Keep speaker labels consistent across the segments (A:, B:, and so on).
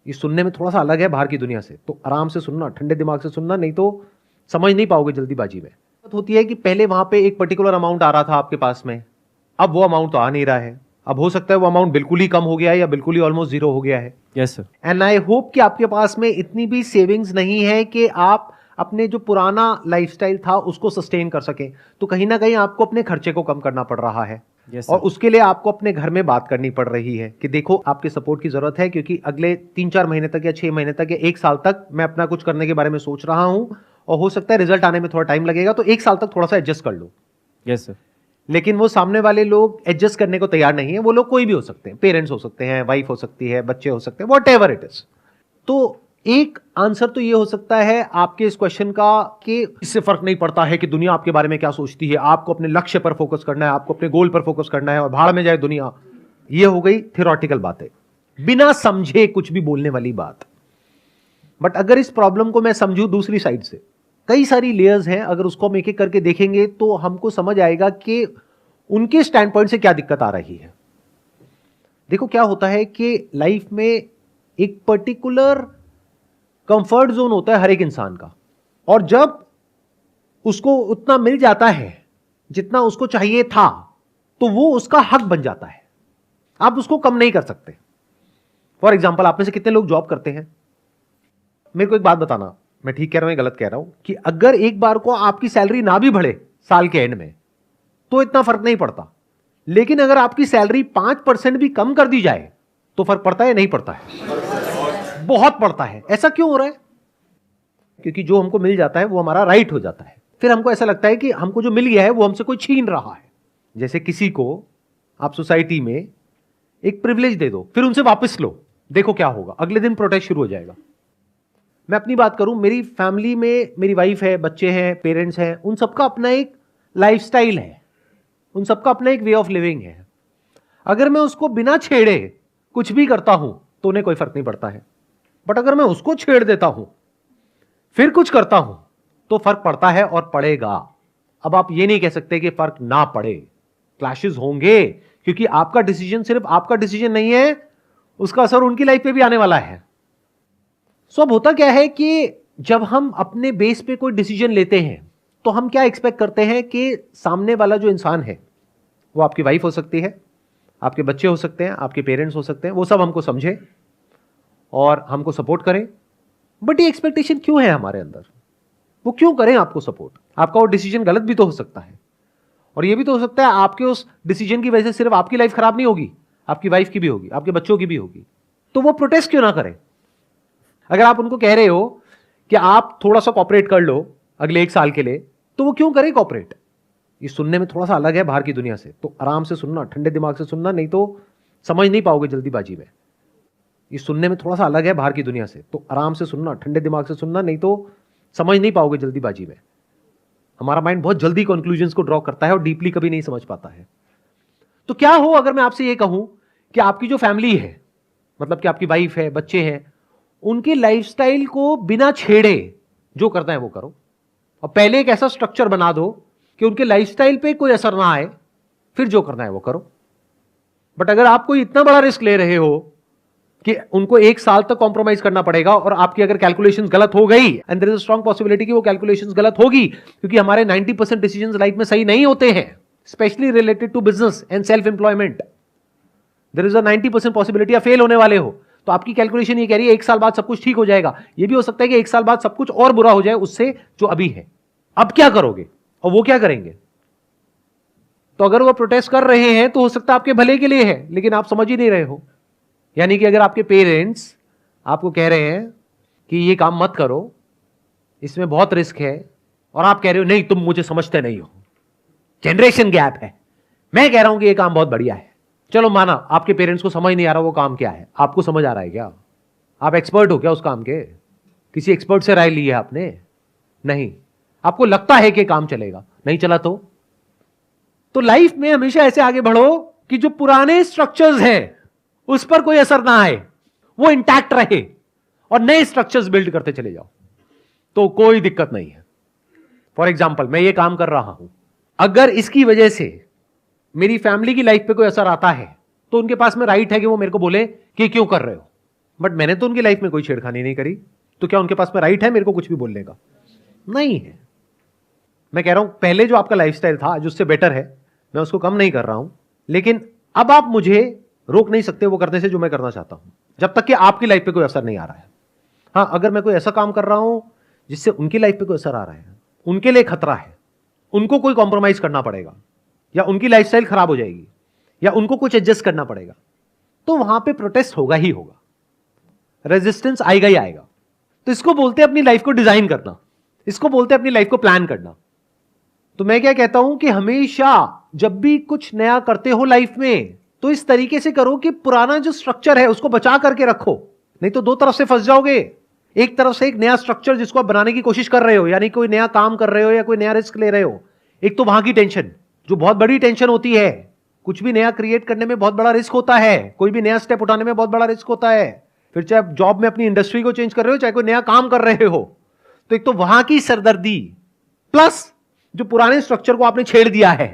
A: ये सुनने में थोड़ा सा अलग है बाहर की दुनिया से, तो आराम से सुनना, ठंडे दिमाग से सुनना, नहीं तो समझ नहीं पाओगे जल्दीबाजी में। बात होती है कि पहले वहां पे एक पर्टिकुलर अमाउंट आ रहा था आपके पास में, अब वो अमाउंट तो आ नहीं रहा है। अब हो सकता है वो अमाउंट बिल्कुल ही कम हो गया है या बिल्कुल ही ऑलमोस्ट जीरो हो गया है।
B: Yes sir.
A: And I hope कि आपके पास में इतनी भी सेविंग्स नहीं है कि आप अपने जो पुराना लाइफस्टाइल था उसको सस्टेन कर सकें। तो कहीं ना कहीं आपको अपने खर्चे को कम करना पड़ रहा है।
B: Yes,
A: और
B: sir.
A: उसके लिए आपको अपने घर में बात करनी पड़ रही है कि देखो आपके सपोर्ट की जरूरत है, क्योंकि अगले 3-4 महीने तक या 6 महीने तक या 1 साल तक मैं अपना कुछ करने के बारे में सोच रहा हूं, और हो सकता है रिजल्ट आने में थोड़ा टाइम लगेगा, तो 1 साल तक थोड़ा सा एडजस्ट कर लो।
B: Yes sir.
A: लेकिन वो सामने वाले लोग एडजस्ट करने को तैयार नहीं है। वो लोग कोई भी हो सकते हैं, पेरेंट्स हो सकते हैं, वाइफ हो सकती है, बच्चे हो सकते हैं, व्हाटएवर इट इज। तो एक आंसर तो ये हो सकता है आपके इस क्वेश्चन का कि इससे फर्क नहीं पड़ता है कि दुनिया आपके बारे में क्या सोचती है, आपको अपने लक्ष्य पर फोकस करना है, आपको अपने गोल पर फोकस करना है और भाड़ में जाए दुनिया। ये हो गई थियोरेटिकल बातें, बिना समझे कुछ भी बोलने वाली बात। बट अगर इस प्रॉब्लम को मैं समझूं दूसरी साइड से, कई सारी लेयर्स हैं, अगर उसको हम एक एक करके देखेंगे तो हमको समझ आएगा कि उनके स्टैंड पॉइंट से क्या दिक्कत आ रही है। देखो क्या होता है कि लाइफ में एक पर्टिकुलर कंफर्ट जोन होता है हर एक इंसान का, और जब उसको उतना मिल जाता है जितना उसको चाहिए था, तो वो उसका हक बन जाता है। आप उसको कम नहीं कर सकते। फॉर एग्जाम्पल, आप में से कितने लोग जॉब करते हैं? मेरे को एक बात बताना, मैं ठीक कह रहा हूं या गलत कह रहा हूं, कि अगर एक बार को आपकी सैलरी ना भी बढ़े साल के एंड में तो इतना फर्क नहीं पड़ता, लेकिन अगर आपकी सैलरी 5% भी कम कर दी जाए तो फर्क पड़ता है या नहीं पड़ता है? बहुत पड़ता है। ऐसा क्यों हो रहा है? क्योंकि जो हमको मिल जाता है वो हमारा राइट हो जाता है। फिर हमको ऐसा लगता है कि हमको जो मिल गया है वो हमसे कोई छीन रहा है। जैसे किसी को आप सोसाइटी में एक प्रिविलेज दे दो, फिर उनसे वापस लो, देखो क्या होगा, अगले दिन प्रोटेस्ट शुरू हो जाएगा। मैं अपनी बात करूं, मेरी फैमिली में मेरी वाइफ है, बच्चे हैं, पेरेंट्स हैं, उन सबका अपना एक लाइफस्टाइल है, उन सबका अपना एक वे ऑफ लिविंग है। अगर मैं उसको बिना छेड़े कुछ भी करता हूं तो उन्हें कोई फर्क नहीं पड़ता है, बट अगर मैं उसको छेड़ देता हूं फिर कुछ करता हूं तो फर्क पड़ता है और पड़ेगा। अब आप ये नहीं कह सकते कि फर्क ना पड़े, क्लैशेस होंगे, क्योंकि आपका डिसीजन सिर्फ आपका डिसीजन नहीं है, उसका असर उनकी लाइफ पे भी आने वाला है। सो अब होता क्या है कि जब हम अपने बेस पे कोई डिसीजन लेते हैं तो हम क्या एक्सपेक्ट करते हैं कि सामने वाला जो इंसान है, वो आपकी वाइफ हो सकती है, आपके बच्चे हो सकते हैं, आपके पेरेंट्स हो सकते हैं, वो सब हमको समझे और हमको सपोर्ट करें। बट ये एक्सपेक्टेशन क्यों है हमारे अंदर? वो क्यों करें आपको सपोर्ट? आपका वो डिसीजन गलत भी तो हो सकता है, और ये भी तो हो सकता है आपके उस डिसीजन की वजह से सिर्फ आपकी लाइफ खराब नहीं होगी, आपकी वाइफ की भी होगी, आपके बच्चों की भी होगी। तो वो प्रोटेस्ट क्यों ना करें? अगर आप उनको कह रहे हो कि आप थोड़ा सा कॉपरेट कर लो अगले 1 साल के लिए, तो वो क्यों करें कॉपरेट? ये सुनने में थोड़ा सा अलग है बाहर की दुनिया से, तो आराम से सुनना, ठंडे दिमाग से सुनना, नहीं तो समझ नहीं पाओगे जल्दीबाजी में। ये सुनने में थोड़ा सा अलग है बाहर की दुनिया से, तो आराम से सुनना, ठंडे दिमाग से सुनना, नहीं तो समझ नहीं पाओगे जल्दीबाजी में। हमारा माइंड बहुत जल्दी कंक्लूजन्स को ड्रॉ करता है और डीपली कभी नहीं समझ पाता है। तो क्या हो अगर मैं आपसे ये कहूं कि आपकी जो फैमिली है, मतलब कि आपकी वाइफ है, बच्चे हैं, उनके लाइफस्टाइल को बिना छेड़े जो करना है वो करो, और पहले एक ऐसा स्ट्रक्चर बना दो कि उनके लाइफस्टाइल पे कोई असर ना आए, फिर जो करना है वो करो। बट अगर आप कोई इतना बड़ा रिस्क ले रहे हो कि उनको 1 साल तक कॉम्प्रोमाइज करना पड़ेगा, और आपकी अगर कैलकुलेशंस गलत हो गई, and there is a strong possibility कि वो कैलकुलेशंस गलत होगी, क्योंकि हमारे 90% डिसीजंस लाइफ में सही नहीं होते हैं, especially related to business and self employment. There is a 90% possibility आप फेल होने वाले हो। तो आपकी कैलकुलेशन ये कह रही है 1 साल बाद सब कुछ ठीक हो जाएगा। ये भी हो सकता है कि 1 साल बाद सब कुछ और बुरा हो जाए उससे जो अभी है। अब क्या करोगे? और वो क्या करेंगे? तो अगर वो प्रोटेस्ट कर रहे हैं तो हो सकता है आपके भले के लिए है, लेकिन आप समझ ही नहीं रहे हो। यानी कि अगर आपके पेरेंट्स आपको कह रहे हैं कि ये काम मत करो, इसमें बहुत रिस्क है, और आप कह रहे हो नहीं तुम मुझे समझते नहीं हो, जनरेशन गैप है, मैं कह रहा हूं कि ये काम बहुत बढ़िया है। चलो माना आपके पेरेंट्स को समझ नहीं आ रहा वो काम क्या है, आपको समझ आ रहा है क्या? आप एक्सपर्ट हो क्या उस काम के? किसी एक्सपर्ट से राय ली है आपने? नहीं। आपको लगता है कि काम चलेगा, नहीं चला तो लाइफ में हमेशा ऐसे आगे बढ़ो कि जो पुराने स्ट्रक्चर्स हैं उस पर कोई असर ना आए, वो इंटैक्ट रहे, और नए स्ट्रक्चर्स बिल्ड करते चले जाओ, तो कोई दिक्कत नहीं है। फॉर एग्जाम्पल, मैं ये काम कर रहा हूं, अगर इसकी वजह से मेरी फैमिली की लाइफ पे कोई असर आता है तो उनके पास में राइट है कि वो मेरे को बोले कि क्यों कर रहे हो, बट मैंने तो उनकी लाइफ में कोई छेड़खानी नहीं करी, तो क्या उनके पास में राइट है मेरे को कुछ भी बोलने का? नहीं है। मैं कह रहा हूं पहले जो आपका लाइफस्टाइल था आज उससे बेटर है, मैं उसको कम नहीं कर रहा हूं, लेकिन अब आप मुझे रोक नहीं सकते वो करने से जो मैं करना चाहता हूं, जब तक कि आपकी लाइफ पे कोई असर नहीं आ रहा है। हाँ, अगर मैं कोई ऐसा काम कर रहा हूं जिससे उनकी लाइफ पे कोई असर आ रहा है, उनके लिए खतरा है, उनको कोई कॉम्प्रोमाइज करना पड़ेगा, या उनकी लाइफस्टाइल खराब हो जाएगी, या उनको कुछ एडजस्ट करना पड़ेगा, तो वहां पे प्रोटेस्ट होगा ही होगा, रेजिस्टेंस आएगा ही आएगा। तो इसको बोलते हैं अपनी लाइफ को डिजाइन करना, इसको बोलते हैं अपनी लाइफ को प्लान करना। तो मैं क्या कहता हूं कि हमेशा जब भी कुछ नया करते हो लाइफ में, तो इस तरीके से करो कि पुराना जो स्ट्रक्चर है उसको बचा करके रखो, नहीं तो दो तरफ से फंस जाओगे। एक तरफ से एक नया स्ट्रक्चर जिसको आप बनाने की कोशिश कर रहे हो, यानी कोई नया काम कर रहे हो या कोई नया रिस्क ले रहे हो, एक तो वहां की टेंशन जो बहुत बड़ी टेंशन होती है, कुछ भी नया क्रिएट करने में बहुत बड़ा रिस्क होता है, कोई भी नया स्टेप उठाने में बहुत बड़ा रिस्क होता है। फिर चाहे आप जॉब में अपनी इंडस्ट्री को चेंज कर रहे हो, चाहे कोई नया काम कर रहे हो, तो एक तो वहां की सरदर्दी प्लस जो पुराने स्ट्रक्चर को आपने छेड़ दिया है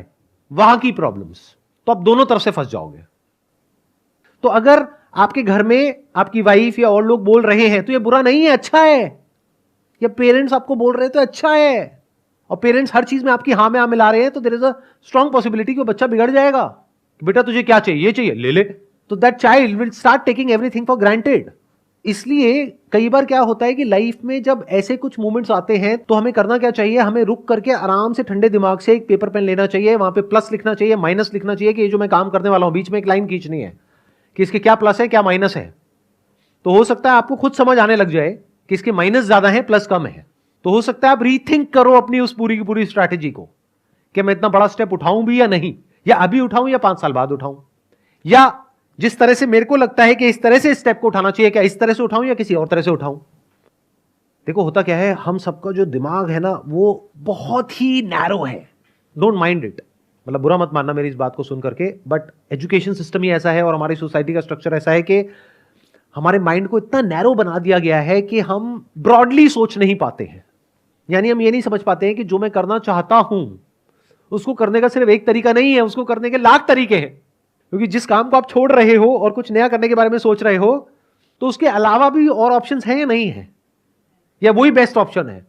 A: वहां की प्रॉब्लम्स, तो आप दोनों तरफ से फंस जाओगे। तो अगर आपके घर में आपकी वाइफ या और लोग बोल रहे हैं तो ये बुरा नहीं है, अच्छा है, या पेरेंट्स आपको बोल रहे हैं तो अच्छा है, और पेरेंट्स हर चीज में आपकी हाँ में हाँ मिला रहे हैं, तो there is a strong possibility कि वो बच्चा बिगड़ जाएगा कि बेटा तुझे क्या चाहिए, ये चाहिए ले ले, तो that child will start taking everything for granted. इसलिए कई बार क्या होता है कि लाइफ में जब ऐसे कुछ मोमेंट्स आते हैं तो हमें करना क्या चाहिए, हमें रुक करके आराम से ठंडे दिमाग से एक पेपर पेन लेना चाहिए, वहां पे प्लस लिखना चाहिए, माइनस लिखना चाहिए कि ये जो मैं काम करने वाला हूं, बीच में एक लाइन खींचनी है कि इसके क्या प्लस है क्या माइनस है। तो हो सकता है आपको खुद समझ आने लग जाए कि इसके माइनस ज्यादा है प्लस कम है, तो हो सकता है आप रीथिंक करो अपनी उस पूरी की पूरी स्ट्रैटेजी को कि मैं इतना बड़ा स्टेप उठाऊं भी या नहीं, या अभी उठाऊं या 5 साल बाद उठाऊं, या जिस तरह से मेरे को लगता है कि इस तरह से स्टेप को उठाना चाहिए, क्या इस तरह से उठाऊं या किसी और तरह से उठाऊं। देखो होता क्या है, हम सबका जो दिमाग है ना वो बहुत ही नैरो है, डोंट माइंड इट, मतलब बुरा मत मानना मेरी इस बात को सुन करके, बट एजुकेशन सिस्टम ही ऐसा है और हमारी सोसाइटी का स्ट्रक्चर ऐसा है कि हमारे माइंड को इतना नैरो बना दिया गया है कि हम ब्रॉडली सोच नहीं पाते हैं। यानी हम ये नहीं समझ पाते हैं कि जो मैं करना चाहता हूं उसको करने का सिर्फ एक तरीका नहीं है, उसको करने के लाख तरीके हैं। क्योंकि जिस काम को आप छोड़ रहे हो और कुछ नया करने के बारे में सोच रहे हो, तो उसके अलावा भी और ऑप्शंस हैं या नहीं है, या वही बेस्ट ऑप्शन है।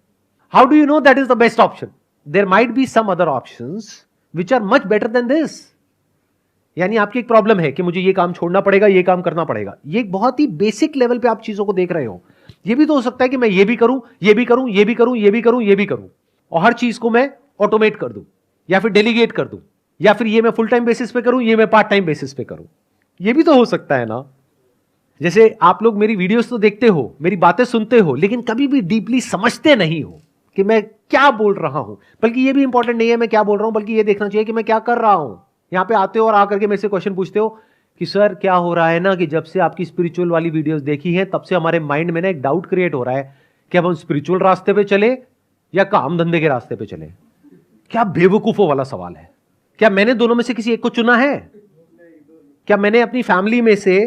A: How do you know that is the best option? There might be some other options which are much better than this. यानी आपकी एक प्रॉब्लम है कि मुझे ये काम छोड़ना पड़ेगा, ये काम करना पड़ेगा, ये एक बहुत ही बेसिक लेवल पे आप चीजों को देख रहे हो। ये भी तो हो सकता है कि मैं ये भी करूं, ये भी करूं, ये भी करूं, ये भी करूं, ये भी करूं, और हर चीज को मैं ऑटोमेट कर दूं या फिर डेलीगेट कर दूं, या फिर ये मैं फुल टाइम बेसिस पे करूं, ये मैं पार्ट टाइम बेसिस पे करूं। ये भी तो हो सकता है ना। जैसे आप लोग मेरी वीडियोस तो देखते हो, मेरी बातें सुनते हो, लेकिन कभी भी डीपली समझते नहीं हो कि मैं क्या बोल रहा हूं। बल्कि ये भी इंपॉर्टेंट नहीं है मैं क्या बोल रहा हूं, बल्कि ये देखना चाहिए कि मैं क्या कर रहा हूं। यहां पे आते हो और आकर के मेरे से क्वेश्चन पूछते हो कि सर क्या हो रहा है ना, कि जब से आपकी स्पिरिचुअल वाली वीडियोस देखी है तब से हमारे माइंड में ना एक डाउट क्रिएट हो रहा है कि अब हम स्पिरिचुअल रास्ते पे चले या काम धंधे के रास्ते पे चले। क्या बेवकूफों वाला सवाल है। क्या मैंने दोनों में से किसी एक को चुना है? क्या मैंने अपनी फैमिली में से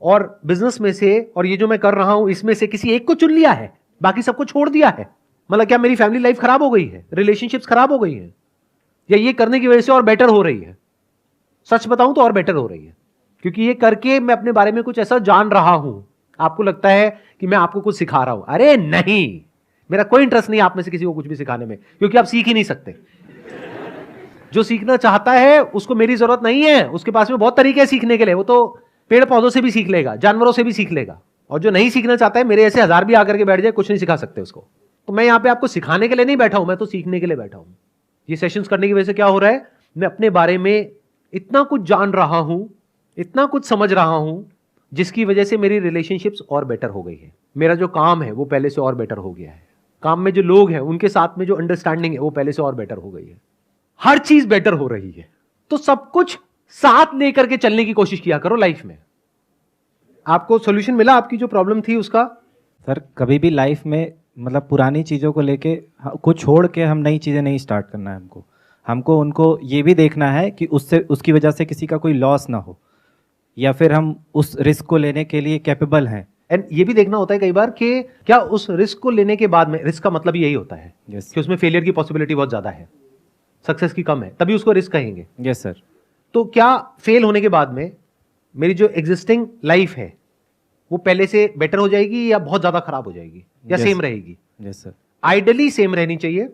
A: और बिजनेस में से और ये जो मैं कर रहा हूं इसमें से किसी एक को चुन लिया है, बाकी सबको छोड़ दिया है? मतलब क्या मेरी फैमिली लाइफ खराब हो गई है, रिलेशनशिप्स खराब हो गई है, या ये करने की वजह से और बेटर हो रही है? सच बताऊं तो और बेटर हो रही है, क्योंकि ये करके मैं अपने बारे में कुछ ऐसा जान रहा हूं। आपको लगता है कि मैं आपको कुछ सिखा रहा हूं, अरे नहीं, मेरा कोई इंटरेस्ट नहीं आप में से किसी को कुछ भी सिखाने में, क्योंकि आप सीख ही नहीं सकते। जो सीखना चाहता है उसको मेरी जरूरत नहीं है, उसके पास में बहुत तरीके हैं सीखने के लिए, वो तो पेड़ पौधों से भी सीख लेगा, जानवरों से भी सीख लेगा। और जो नहीं सीखना चाहता है, मेरे ऐसे 1000 भी आकर के बैठ जाए, कुछ नहीं सिखा सकते उसको। तो मैं यहां पे आपको सिखाने के लिए नहीं बैठा हूं, मैं तो सीखने के लिए बैठा हूं। ये सेशंस करने की वजह से क्या हो रहा है, मैं अपने बारे में इतना कुछ जान रहा हूं, इतना कुछ समझ रहा हूं, जिसकी वजह से मेरी रिलेशनशिप्स और बेटर हो गई है। मेरा जो काम है वो पहले से और बेटर हो गया है। काम में जो लोग हैं उनके साथ में जो अंडरस्टैंडिंग है वो पहले से और बेटर हो गई है। हर चीज बेटर हो रही है। तो सब कुछ साथ लेकर के चलने की कोशिश किया करो लाइफ में। आपको सॉल्यूशन मिला आपकी जो प्रॉब्लम थी उसका?
B: सर कभी भी लाइफ में मतलब पुरानी चीज़ों को लेके को छोड़ के हम नई चीज़ें नहीं स्टार्ट करना है। हमको उनको ये भी देखना है कि उससे उसकी वजह से किसी का कोई लॉस ना हो, या फिर हम उस रिस्क को लेने के लिए कैपेबल हैं।
A: एंड ये भी देखना होता है कई बार कि क्या उस रिस्क को लेने के बाद में, रिस्क का मतलब यही होता है कि उसमें फेलियर की पॉसिबिलिटी बहुत ज्यादा है, सक्सेस की कम है, तभी उसको रिस्क कहेंगे।
B: Yes sir.
A: तो क्या फेल होने के बाद में मेरी जो एग्जिस्टिंग लाइफ है वो पहले से बेटर हो जाएगी या बहुत ज्यादा खराब हो जाएगी या
B: Yes.
A: सेम रहेगी?
B: Yes sir.
A: आइडली सेम रहनी चाहिए,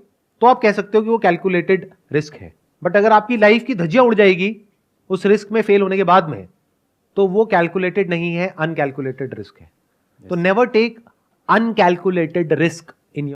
A: तो आप कह सकते हो कि वो कैलकुलेटेड रिस्क है। बट अगर आपकी लाइफ की धज्जियां उड़ जाएगी उस रिस्क में फेल होने के बाद में, तो वो कैलकुलेटेड नहीं है, अनकैलकुलेटेड रिस्क है। तो नेवर टेक अनकैलकुलेटेड रिस्क